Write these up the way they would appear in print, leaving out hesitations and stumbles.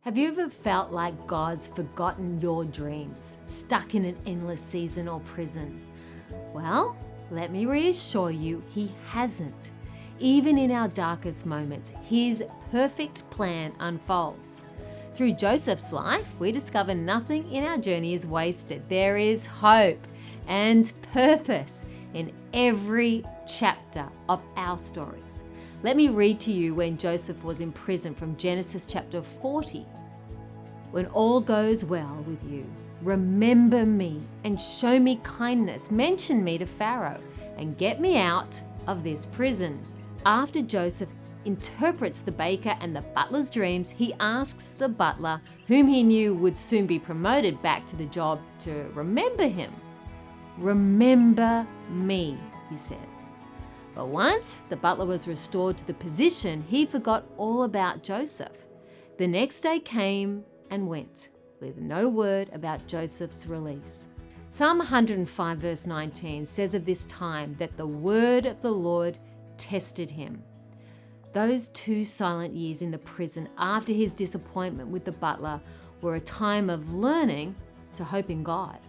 Have you ever felt like God's forgotten your dreams, stuck in an endless season or prison? Well, let me reassure you, He hasn't. Even in our darkest moments, His perfect plan unfolds. Through Joseph's life, we discover nothing in our journey is wasted. There is hope and purpose in every chapter of our stories. Let me read to you when Joseph was in prison from Genesis chapter 40. When all goes well with you, remember me and show me kindness. Mention me to Pharaoh and get me out of this prison. After Joseph interprets the baker and the butler's dreams, he asks the butler, whom he knew would soon be promoted back to the job, to remember him. Remember me, he says. But once the butler was restored to the position, he forgot all about Joseph. The next day came and went, with no word about Joseph's release. Psalm 105 verse 19 says of this time that the word of the Lord tested him. Those 2 silent years in the prison after his disappointment with the butler were a time of learning to hope in God.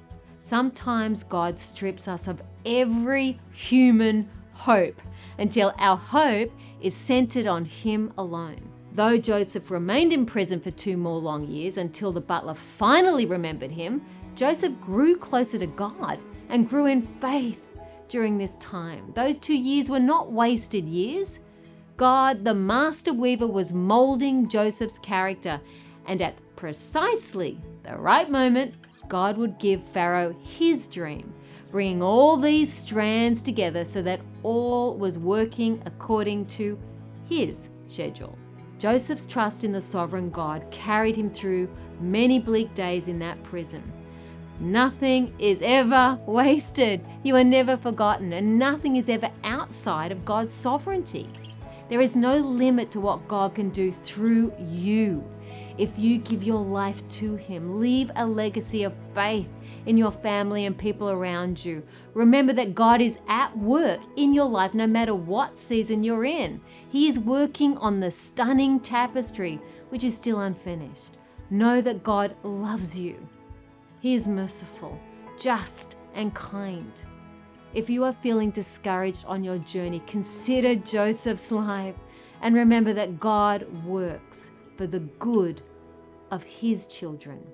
Sometimes God strips us of every human hope until our hope is centered on Him alone. Though Joseph remained in prison for 2 more long years until the butler finally remembered him, Joseph grew closer to God and grew in faith during this time. Those 2 years were not wasted years. God, the master weaver, was molding Joseph's character, and at precisely the right moment, God would give Pharaoh his dream, bringing all these strands together so that all was working according to his schedule. Joseph's trust in the sovereign God carried him through many bleak days in that prison. Nothing is ever wasted. You are never forgotten, and nothing is ever outside of God's sovereignty. There is no limit to what God can do through you. If you give your life to Him, leave a legacy of faith in your family and people around you. Remember that God is at work in your life no matter what season you're in. He is working on the stunning tapestry which is still unfinished. Know that God loves you. He is merciful, just, and kind. If you are feeling discouraged on your journey, consider Joseph's life and remember that God works for the good of His children.